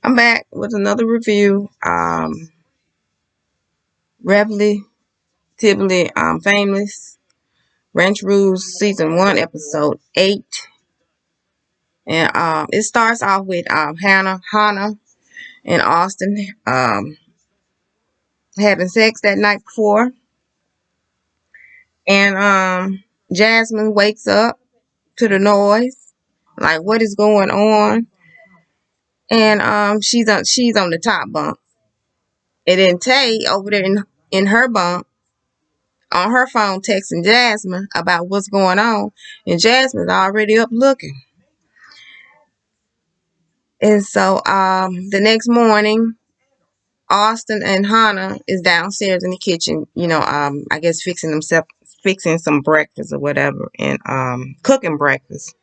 I'm back with another review. Relatively Famous. Ranch Rules Season 1, Episode 8. And it starts off with Hana and Austin having sex that night before. And Jasmin wakes up to the noise. Like, what is going on? And she's on the top bunk. And then Tay over there in her bunk on her phone texting Jasmin about what's going on. And Jasmin's already up looking. And so the next morning, Austin and Hana is downstairs in the kitchen, I guess fixing some breakfast or whatever, and cooking breakfast.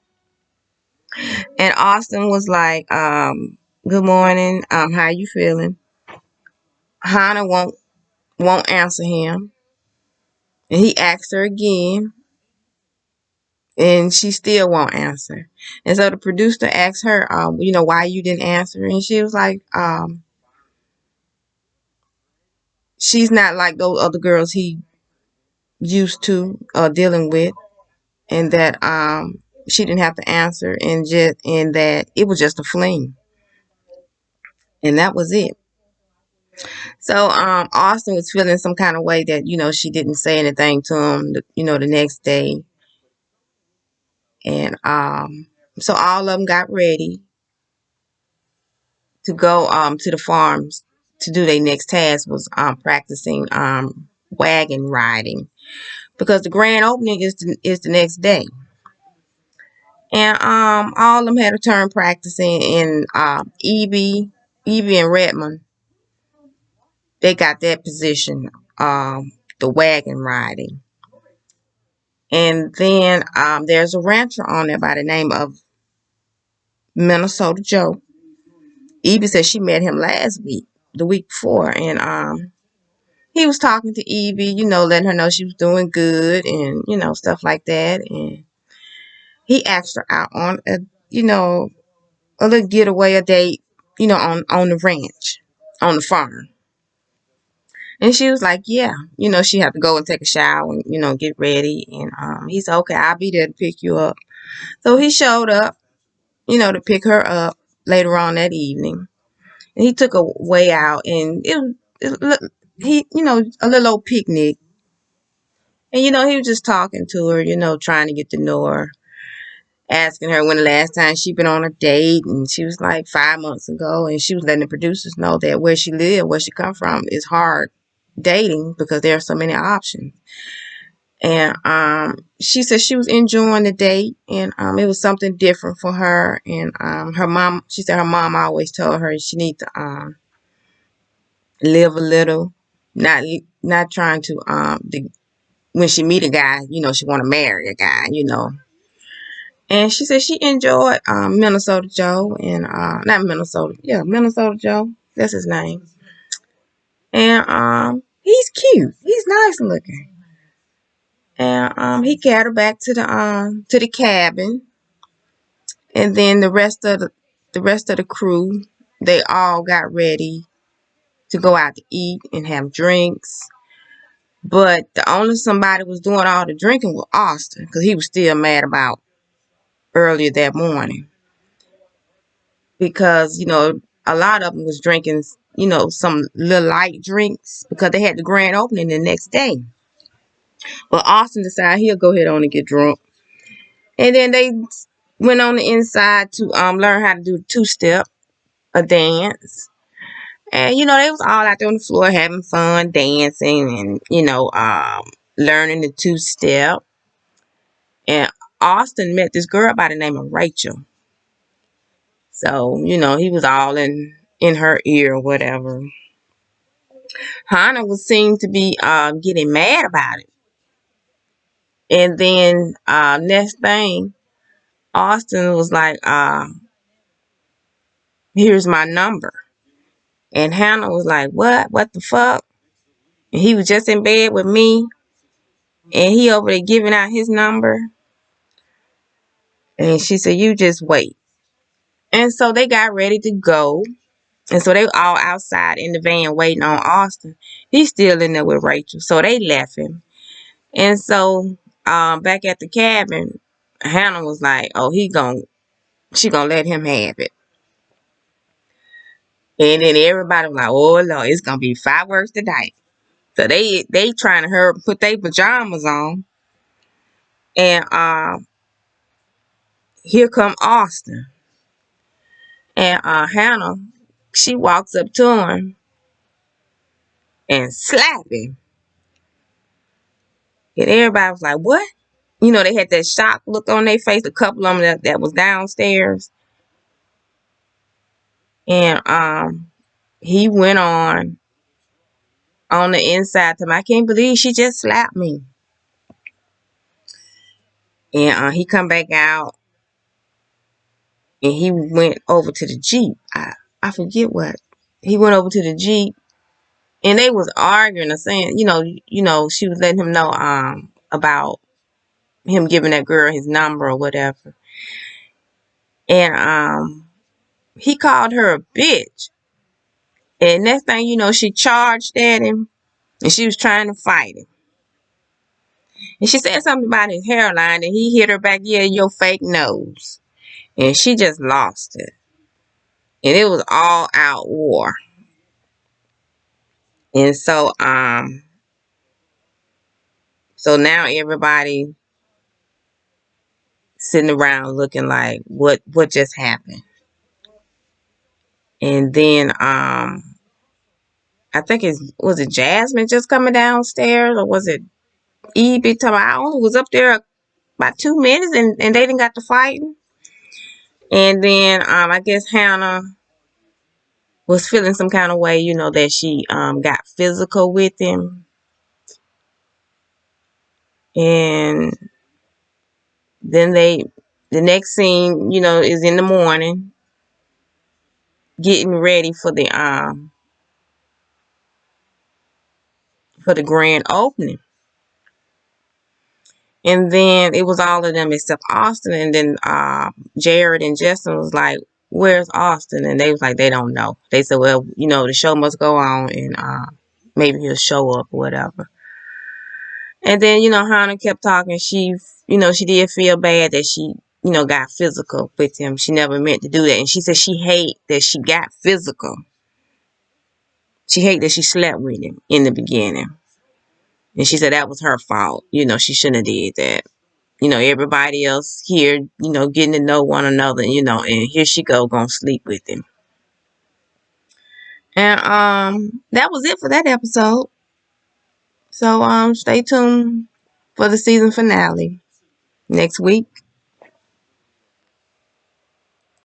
And Austin was like, "Good morning. How you feeling?" Hana won't answer him, and he asked her again, and she still won't answer. And so the producer asked her, why you didn't answer, and she was like, she's not like those other girls he used to dealing with, and that she didn't have to answer, and that it was just a fling, and that was it. So Austin was feeling some kind of way that she didn't say anything to him the next day. And so all of them got ready to go to the farms to do their next task, was practicing wagon riding, because the grand opening is the next day. And all of them had a turn practicing, and Evie and Redmond, they got that position, the wagon riding. And then there's a rancher on there by the name of Minnesota Joe. Evie said she met him last week, the week before, and he was talking to Evie, letting her know she was doing good, and stuff like that. And he asked her out on a little getaway, a date, on the ranch, on the farm. And she was like, yeah, she had to go and take a shower and, get ready. And he said, okay, I'll be there to pick you up. So he showed up, to pick her up later on that evening. And he took a way out, and a little old picnic. And, he was just talking to her, trying to get to know her, asking her when the last time she'd been on a date. And she was like 5 months ago. And she was letting the producers know that where she lived, where she come from, is hard dating because there are so many options. And she said she was enjoying the date, and it was something different for her. And she said her mom always told her she needs to live a little, not trying to when she meet a guy, she want to marry a guy, And she said she enjoyed Minnesota Joe, and not Minnesota, yeah, Minnesota Joe, that's his name. And he's cute, he's nice looking. And he carried her back to the cabin, and then the rest of the crew, they all got ready to go out to eat and have drinks. But the only somebody was doing all the drinking was Austin, because he was still mad about earlier that morning. Because, a lot of them was drinking, some little light drinks because they had the grand opening the next day. But Austin decided he'll go ahead on and get drunk. And then they went on the inside to learn how to do the two-step, a dance. And, they was all out there on the floor having fun, dancing, and, learning the two-step. And Austin met this girl by the name of Rachel. So, he was all in her ear or whatever. Hana was seen to be getting mad about it. And then next thing, Austin was like, here's my number. And Hana was like, what? What the fuck? And he was just in bed with me, and he over there giving out his number. And she said, you just wait. And so they got ready to go. And so they all outside in the van waiting on Austin. He's still in there with Rachel. So they left him. And so back at the cabin, Hannah was like, oh, she gonna let him have it. And then everybody was like, oh Lord, it's gonna be fireworks tonight. So they trying to hurry put their pajamas on. And here come Austin. And Hannah, she walks up to him and slap him. And everybody was like, what? You know, they had that shock look on their face, a couple of them that was downstairs. And he went on the inside to him, I can't believe she just slapped me. And he come back out and he went over to the Jeep. I forget what. He went over to the Jeep and they was arguing or saying, she was letting him know about him giving that girl his number or whatever. And he called her a bitch. And next thing you know, she charged at him and she was trying to fight him. And she said something about his hairline and he hit her back, yeah, your fake nose. And she just lost it. And it was all out war. And so now everybody sitting around looking like what just happened. And then I think was it Jasmin just coming downstairs, or was it Eve? I only was up there about 2 minutes and they didn't got to fighting. And then I guess Hannah was feeling some kind of way, that she got physical with him. And then the next scene, is in the morning, getting ready for the grand opening. And then it was all of them except Austin. And then Jared and Justin was like, where's Austin? And they was like, they don't know. They said, well, the show must go on and maybe he'll show up or whatever. And then, Hannah kept talking. She did feel bad that she, got physical with him. She never meant to do that. And she said she hate that she got physical. She hate that she slept with him in the beginning. And she said that was her fault. She shouldn't have did that. Everybody else here, getting to know one another, and here she gonna sleep with him. And that was it for that episode. So stay tuned for the season finale next week.